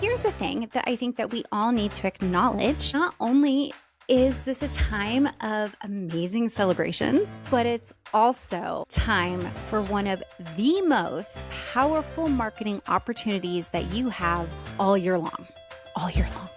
Here's the thing that I think that we all need to acknowledge. Not only is this a time of amazing celebrations, but it's also time for one of the most powerful marketing opportunities that you have all year long. All year long.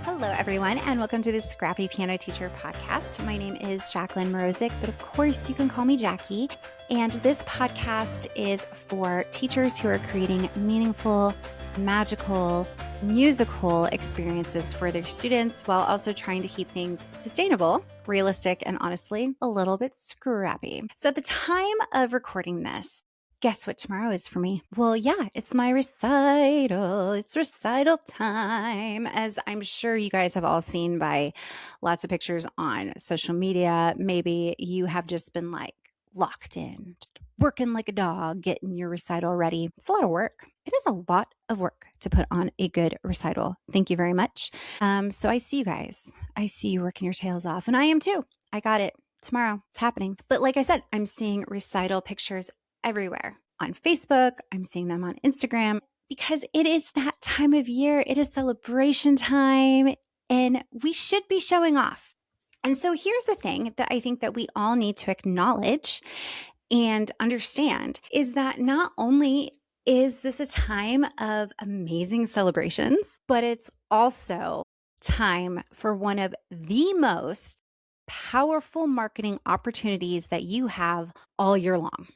Hello, everyone, and welcome to the Scrappy Piano Teacher podcast. My name is Jacqueline Morozic, but of course you can call me Jackie. And this podcast is for teachers who are creating meaningful, magical, musical experiences for their students while also trying to keep things sustainable, realistic, and honestly, a little bit scrappy. So at the time of recording this, guess what tomorrow is for me? Well, yeah, it's my recital. It's recital time, as I'm sure you guys have all seen by lots of pictures on social media. Maybe you have just been like locked in, just working like a dog, getting your recital ready. It's a lot of work. It is a lot of work to put on a good recital. Thank you very much. So I see you guys. I see you working your tails off, and I am too. I got it. Tomorrow, it's happening. But like I said, I'm seeing recital pictures everywhere. On Facebook, I'm seeing them on Instagram because it is that time of year. It is celebration time and we should be showing off. And so here's the thing that I think that we all need to acknowledge and understand is that not only is this a time of amazing celebrations, but it's also time for one of the most powerful marketing opportunities that you have all year long.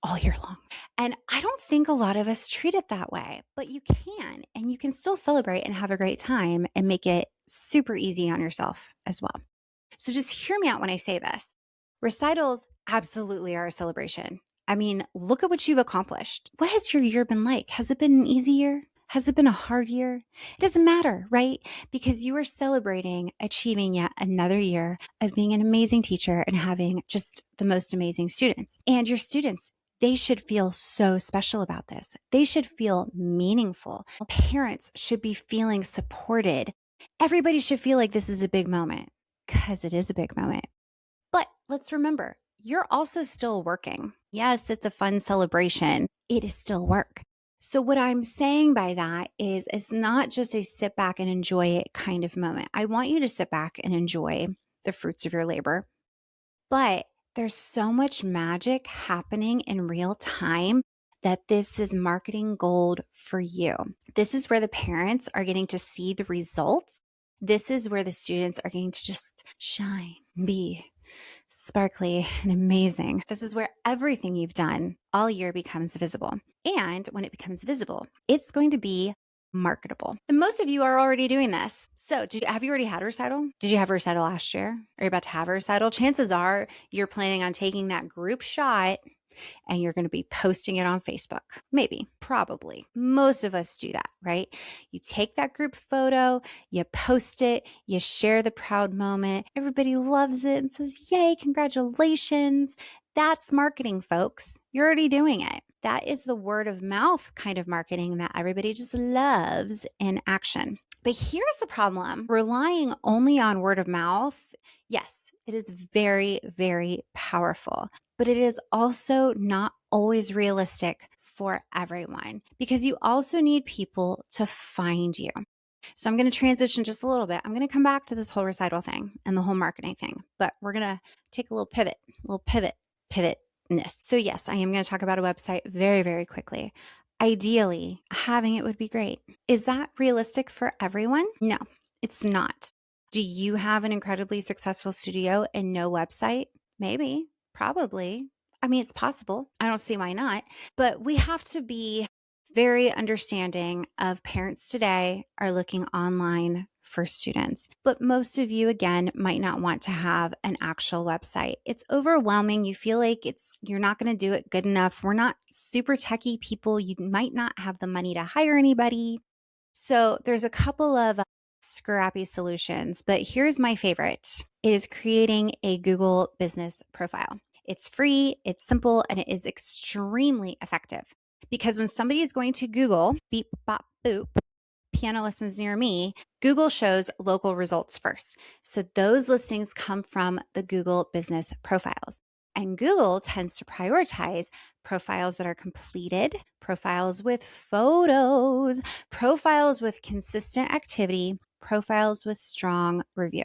All year long. And I don't think a lot of us treat it that way, but you can, and you can still celebrate and have a great time and make it super easy on yourself as well. So just hear me out when I say this. Recitals absolutely are a celebration. I mean, look at what you've accomplished. What has your year been like? Has it been an easy year? Has it been a hard year? It doesn't matter, right? Because you are celebrating achieving yet another year of being an amazing teacher and having just the most amazing students. And your students, they should feel so special about this. They should feel meaningful. Parents should be feeling supported. Everybody should feel like this is a big moment because it is a big moment. But let's remember, you're also still working. Yes, it's a fun celebration. It is still work. So what I'm saying by that is it's not just a sit back and enjoy it kind of moment. I want you to sit back and enjoy the fruits of your labor. But there's so much magic happening in real time that this is marketing gold for you. This is where the parents are getting to see the results. This is where the students are getting to just shine, be sparkly and amazing. This is where everything you've done all year becomes visible. And when it becomes visible, it's going to be marketable. And most of you are already doing this. So have you already had a recital? Did you have a recital last year? Are you about to have a recital? Chances are you're planning on taking that group shot and you're going to be posting it on Facebook. Maybe, probably. Most of us do that, right? You take that group photo, you post it, you share the proud moment. Everybody loves it and says, yay, congratulations. That's marketing, folks. You're already doing it. That is the word of mouth kind of marketing that everybody just loves in action. But here's the problem. Relying only on word of mouth, yes, it is very, very powerful, but it is also not always realistic for everyone because you also need people to find you. So I'm going to transition just a little bit. I'm going to come back to this whole recital thing and the whole marketing thing, but we're going to take a little pivotness. So yes, I am going to talk about a website very, very quickly. Ideally, having it would be great. Is that realistic for everyone? No, it's not. Do you have an incredibly successful studio and no website? Maybe, probably. I mean, it's possible. I don't see why not. But we have to be very understanding of parents today are looking online for students. But most of you, again, might not want to have an actual website. It's overwhelming. You feel like you're not going to do it good enough. We're not super techie people. You might not have the money to hire anybody. So there's a couple of scrappy solutions, but here's my favorite. It is creating a Google business profile. It's free, it's simple, and it is extremely effective. Because when somebody is going to Google, beep, bop, boop, piano lessons near me, Google shows local results first. So those listings come from the Google business profiles. And Google tends to prioritize profiles that are completed, profiles with photos, profiles with consistent activity, profiles with strong review.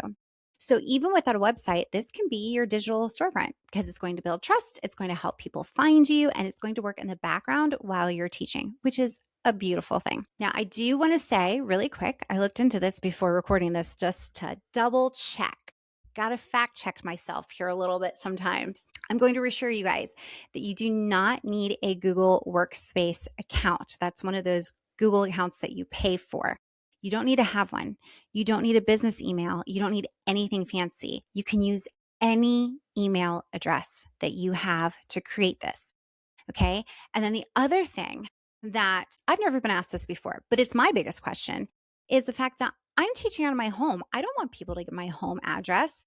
So even without a website, this can be your digital storefront because it's going to build trust, it's going to help people find you, and it's going to work in the background while you're teaching, which is a beautiful thing. Now, I do want to say really quick, I looked into this before recording this just to double check. Got to fact check myself here a little bit sometimes. I'm going to reassure you guys that you do not need a Google Workspace account. That's one of those Google accounts that you pay for. You don't need to have one. You don't need a business email. You don't need anything fancy. You can use any email address that you have to create this. Okay. And then the other thing that I've never been asked this before, but it's my biggest question is the fact that I'm teaching out of my home. I don't want people to get my home address.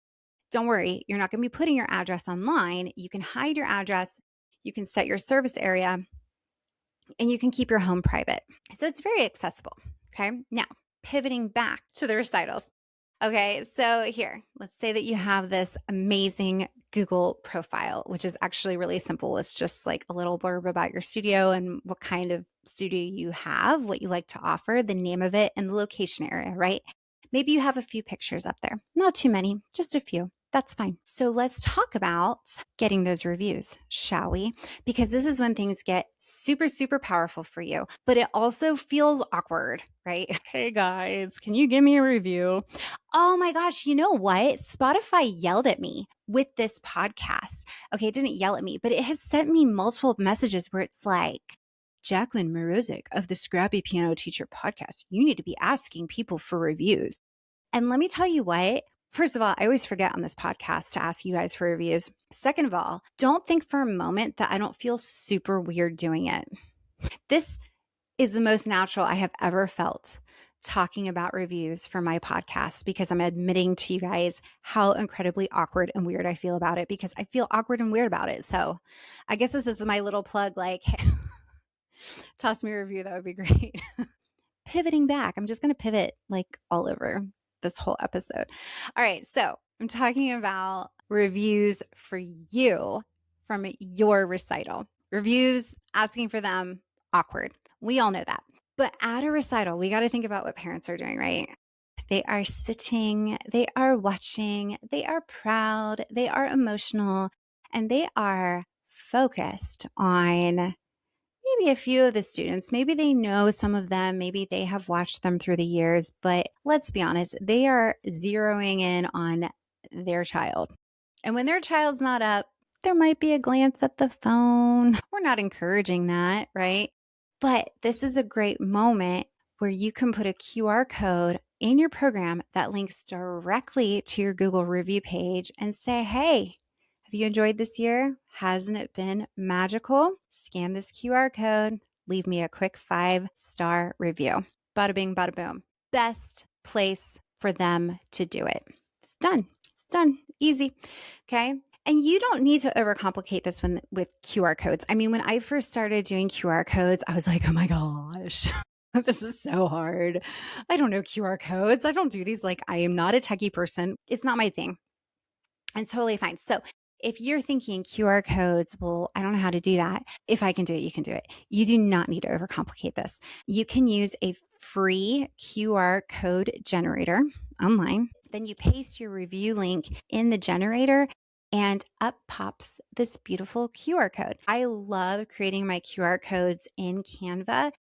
Don't worry. You're not going to be putting your address online. You can hide your address. You can set your service area and you can keep your home private. So it's very accessible. Okay. Now, pivoting back to the recitals. Okay, so here, let's say that you have this amazing Google profile, which is actually really simple. It's just like a little blurb about your studio and what kind of studio you have, what you like to offer, the name of it, and the location area, right? Maybe you have a few pictures up there. Not too many, just a few. That's fine. So let's talk about getting those reviews, shall we? Because this is when things get super, super powerful for you, but it also feels awkward, right? Hey guys, can you give me a review? Oh my gosh, you know what? Spotify yelled at me with this podcast. Okay, it didn't yell at me, but it has sent me multiple messages where it's like, Jacqueline Morozik of the Scrappy Piano Teacher podcast, you need to be asking people for reviews. And let me tell you what, first of all, I always forget on this podcast to ask you guys for reviews. Second of all, don't think for a moment that I don't feel super weird doing it. This is the most natural I have ever felt talking about reviews for my podcast because I'm admitting to you guys how incredibly awkward and weird I feel about it because I feel awkward and weird about it. So I guess this is my little plug, like, hey, toss me a review. That would be great. Pivoting back, I'm just going to pivot like all over this whole episode. All right. So I'm talking about reviews for you from your recital. Reviews, asking for them, awkward. We all know that. But at a recital, we got to think about what parents are doing, right? They are sitting, they are watching, they are proud, they are emotional, and they are focused on maybe a few of the students. Maybe they know some of them, maybe they have watched them through the years, but let's be honest, they are zeroing in on their child. And when their child's not up, there might be a glance at the phone. We're not encouraging that, right? But this is a great moment where you can put a QR code in your program that links directly to your Google review page and say, hey, have you enjoyed this year? Hasn't it been magical? Scan this QR code, leave me a quick 5-star review. Bada bing, bada boom. Best place for them to do it. It's done. It's done. Easy. Okay. And you don't need to overcomplicate this one with QR codes. I mean, when I first started doing QR codes, I was like, oh my gosh, this is so hard. I don't know QR codes. I don't do these. Like, I am not a techie person. It's not my thing. And it's totally fine. So if you're thinking QR codes, well, I don't know how to do that. If I can do it, you can do it. You do not need to overcomplicate this. You can use a free QR code generator online. Then you paste your review link in the generator and up pops this beautiful QR code. I love creating my QR codes in Canva,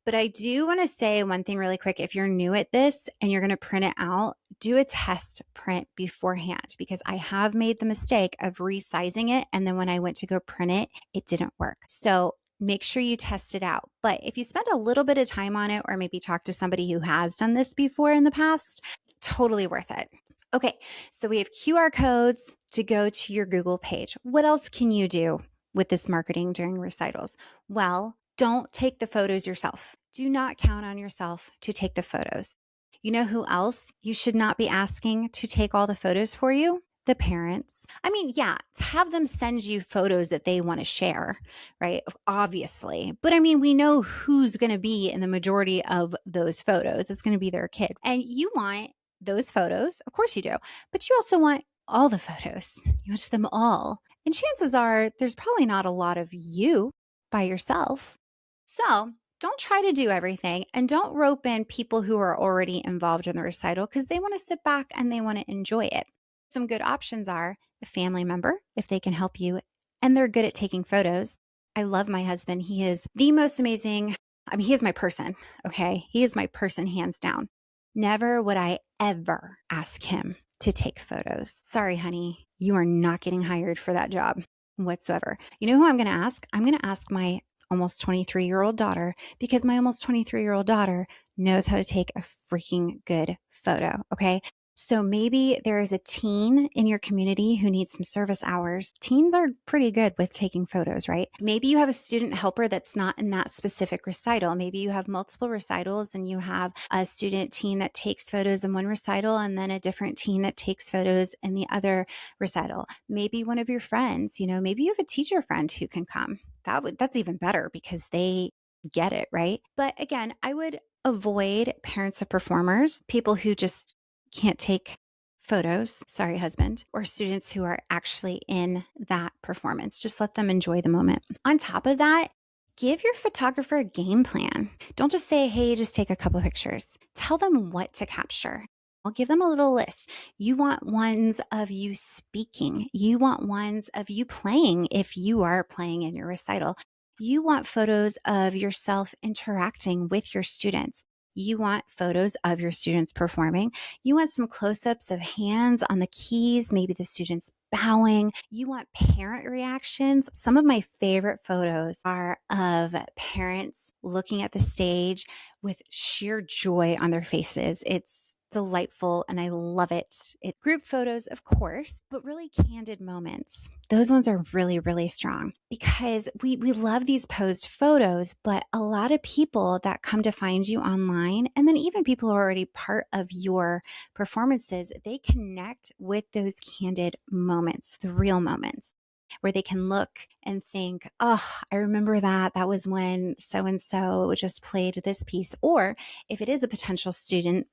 but I do want to say one thing really quick. If you're new at this and you're going to print it out, do a test print beforehand because I have made the mistake of resizing it. And then when I went to go print it, it didn't work. So make sure you test it out. But if you spend a little bit of time on it or maybe talk to somebody who has done this before in the past, totally worth it. Okay, so we have QR codes to go to your Google page. What else can you do with this marketing during recitals? Well, don't take the photos yourself. Do not count on yourself to take the photos. You know who else you should not be asking to take all the photos for you? The parents. I mean, yeah, have them send you photos that they want to share, right? Obviously. But I mean, we know who's going to be in the majority of those photos. It's going to be their kid. And you want those photos. Of course you do. But you also want all the photos. You want them all. And chances are there's probably not a lot of you by yourself. So don't try to do everything and don't rope in people who are already involved in the recital because they want to sit back and they want to enjoy it. Some good options are a family member, if they can help you, and they're good at taking photos. I love my husband. He is the most amazing. He is my person. Okay. He is my person, hands down. Never would I ever ask him to take photos. Sorry, honey. You are not getting hired for that job whatsoever. You know who I'm going to ask? I'm going to ask my almost 23-year-old daughter because my almost 23-year-old daughter knows how to take a freaking good photo. Okay. So maybe there is a teen in your community who needs some service hours. Teens are pretty good with taking photos, right? Maybe you have a student helper that's not in that specific recital. Maybe you have multiple recitals and you have a student teen that takes photos in one recital and then a different teen that takes photos in the other recital. Maybe one of your friends, maybe you have a teacher friend who can come. That's even better because they get it, right? But again, I would avoid parents of performers, people who just can't take photos, sorry, husband, or students who are actually in that performance. Just let them enjoy the moment. On top of that, give your photographer a game plan. Don't just say, hey, just take a couple of pictures. Tell them what to capture. I'll give them a little list. You want ones of you speaking. You want ones of you playing if you are playing in your recital. You want photos of yourself interacting with your students. You want photos of your students performing. You want some close-ups of hands on the keys, maybe the students bowing. You want parent reactions. Some of my favorite photos are of parents looking at the stage with sheer joy on their faces. It's delightful and I love it. Group photos, of course, but really candid moments. Those ones are really, really strong because we love these posed photos, but a lot of people that come to find you online, and then even people who are already part of your performances, they connect with those candid moments, the real moments where they can look and think, oh, I remember that. That was when so-and-so just played this piece. Or if it is a potential student,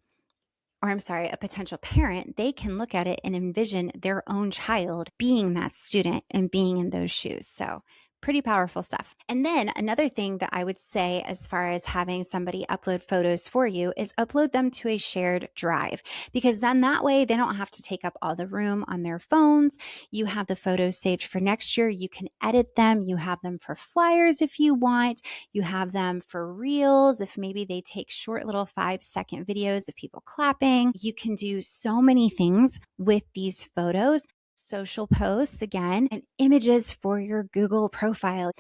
or I'm sorry, a potential parent, they can look at it and envision their own child being that student and being in those shoes. So pretty powerful stuff. And then another thing that I would say as far as having somebody upload photos for you is upload them to a shared drive, because then that way they don't have to take up all the room on their phones. You have the photos saved for next year. You can edit them. You have them for flyers if you want. You have them for reels if maybe they take short little 5-second videos of people clapping. You can do so many things with these photos. Social posts again, and images for your Google profile.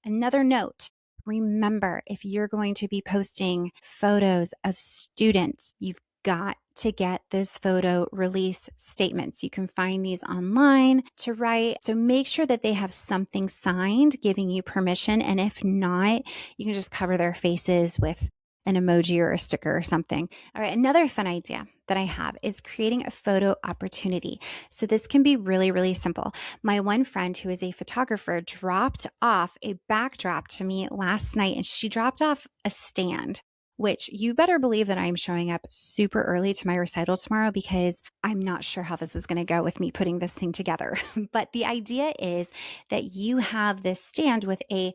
Another note, remember, if you're going to be posting photos of students, you've got to get those photo release statements. You can find these online to write. So make sure that they have something signed giving you permission. And if not, you can just cover their faces with an emoji or a sticker or something. All right. Another fun idea that I have is creating a photo opportunity. So this can be really, really simple. My one friend who is a photographer dropped off a backdrop to me last night, and she dropped off a stand, which you better believe that I'm showing up super early to my recital tomorrow because I'm not sure how this is going to go with me putting this thing together. But the idea is that you have this stand with a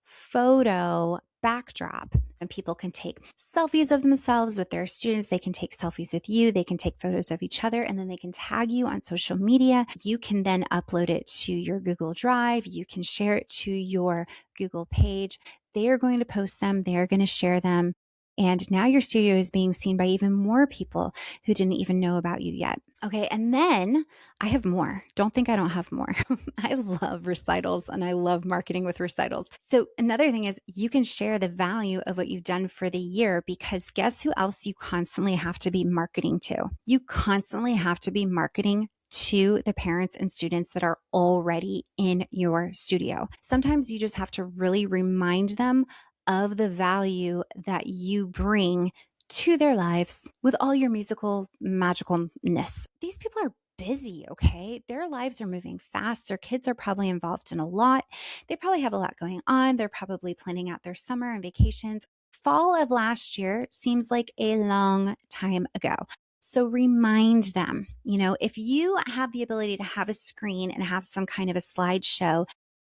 photo backdrop, and people can take selfies of themselves with their students. They can take selfies with you. They can take photos of each other, and then they can tag you on social media. You can then upload it to your Google Drive. You can share it to your Google page. They are going to post them. They are going to share them. And now your studio is being seen by even more people who didn't even know about you yet. Okay. And then I have more. Don't think I don't have more. I love recitals and I love marketing with recitals. So another thing is you can share the value of what you've done for the year, because guess who else you constantly have to be marketing to? You constantly have to be marketing to the parents and students that are already in your studio. Sometimes you just have to really remind them of the value that you bring to their lives with all your musical magicalness. These people are busy, okay? Their lives are moving fast. Their kids are probably involved in a lot. They probably have a lot going on. They're probably planning out their summer and vacations. Fall of last year seems like a long time ago. So remind them, if you have the ability to have a screen and have some kind of a slideshow,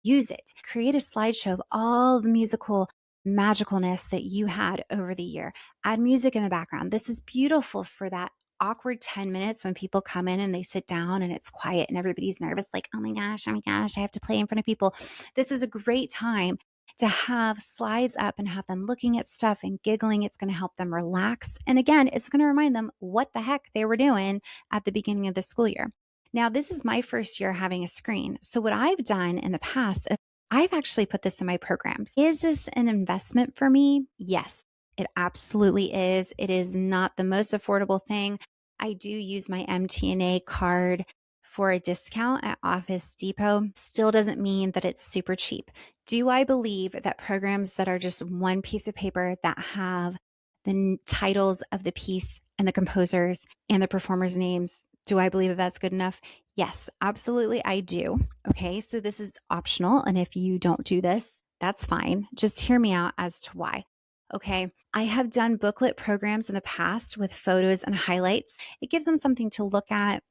use it. Create a slideshow of all the musical magicalness that you had over the year. Add music in the background. This is beautiful for that awkward 10 minutes when people come in and they sit down and it's quiet and everybody's nervous, like, oh my gosh, I have to play in front of people. This is a great time to have slides up and have them looking at stuff and giggling. It's going to help them relax. And again, it's going to remind them what the heck they were doing at the beginning of the school year. Now, this is my first year having a screen. So what I've done in the past, I've actually put this in my programs. Is this an investment for me? Yes, it absolutely is. It is not the most affordable thing. I do use my MTNA card for a discount at Office Depot. Still doesn't mean that it's super cheap. Do I believe that programs that are just one piece of paper that have the titles of the piece and the composers and the performers' names, do I believe that that's good enough? Yes, absolutely, I do. Okay, so this is optional. And if you don't do this, that's fine. Just hear me out as to why. Okay, I have done booklet programs in the past with photos and highlights. It gives them something to look at,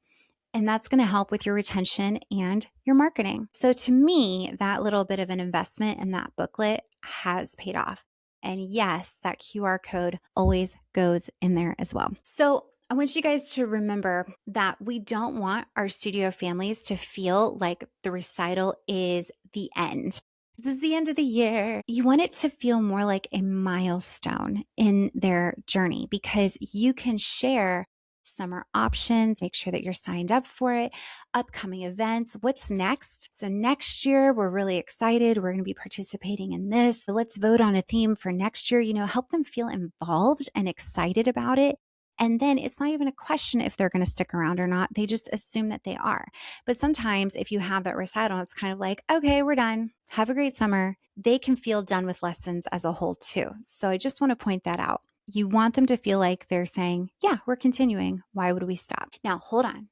and that's going to help with your retention and your marketing. So to me, that little bit of an investment in that booklet has paid off. And yes, that QR code always goes in there as well. So I want you guys to remember that we don't want our studio families to feel like the recital is the end. This is the end of the year. You want it to feel more like a milestone in their journey, because you can share summer options, make sure that you're signed up for it, upcoming events, what's next. So next year, we're really excited. We're going to be participating in this. So let's vote on a theme for next year, help them feel involved and excited about it. And then it's not even a question if they're going to stick around or not. They just assume that they are. But sometimes if you have that recital, it's kind of like, okay, we're done. Have a great summer. They can feel done with lessons as a whole too. So I just want to point that out. You want them to feel like they're saying, yeah, we're continuing. Why would we stop? Now, hold on.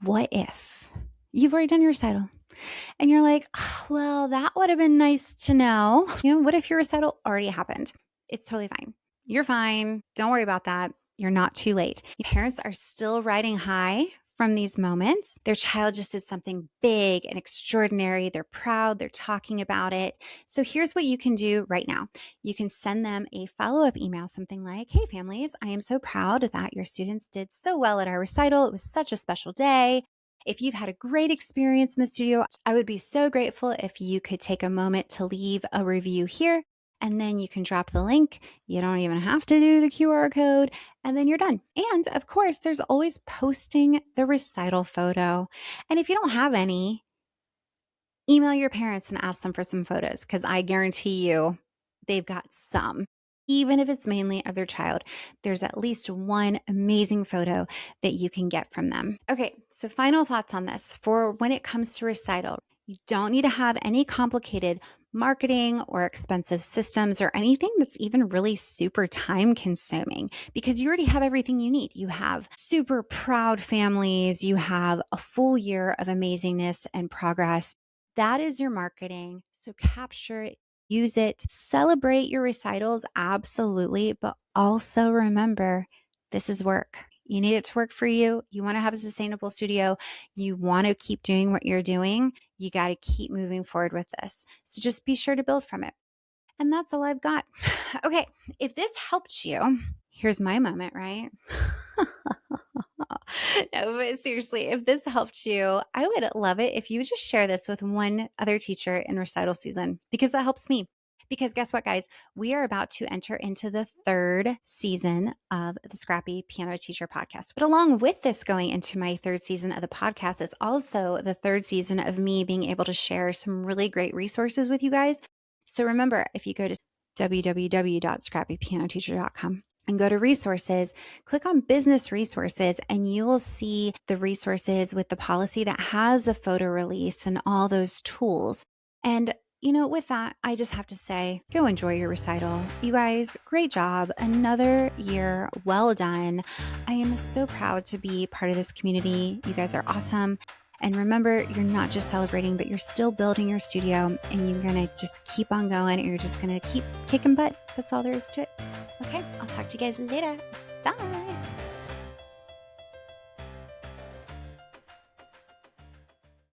What if you've already done your recital and you're like, oh, well, that would have been nice to know. What if your recital already happened? It's totally fine. You're fine. Don't worry about that. You're not too late. Parents are still riding high from these moments. Their child just did something big and extraordinary. They're proud. They're talking about it. So here's what you can do right now. You can send them a follow-up email, something like, hey, families, I am so proud that your students did so well at our recital. It was such a special day. If you've had a great experience in the studio, I would be so grateful if you could take a moment to leave a review here. And then you can drop the link. You don't even have to do the QR code, and then you're done. And of course, there's always posting the recital photo. And if you don't have any, email your parents and ask them for some photos, because I guarantee you they've got some. Even if it's mainly of their child, there's at least one amazing photo that you can get from them. Okay, so final thoughts on this. For when it comes to recital, you don't need to have any complicated marketing or expensive systems or anything that's even really super time consuming, because you already have everything you need. You have super proud families. You have a full year of amazingness and progress. That is your marketing. So capture it, use it, celebrate your recitals. Absolutely. But also remember, this is work. You need it to work for you. You want to have a sustainable studio. You want to keep doing what you're doing. You got to keep moving forward with this. So just be sure to build from it. And that's all I've got. Okay. If this helped you, here's my moment, right? No, but seriously, if this helped you, I would love it if you would just share this with one other teacher in recital season, because that helps me. Because guess what, guys? We are about to enter into the third season of the Scrappy Piano Teacher podcast. But along with this going into my third season of the podcast, it's also the third season of me being able to share some really great resources with you guys. So remember, if you go to www.scrappypianoteacher.com and go to resources, click on business resources, and you will see the resources with the policy that has a photo release and all those tools. And with that, I just have to say, go enjoy your recital. You guys, great job. Another year well done. I am so proud to be part of this community. You guys are awesome. And remember, you're not just celebrating, but you're still building your studio, and you're going to just keep on going, and you're just going to keep kicking butt. That's all there is to it. Okay, I'll talk to you guys later. Bye.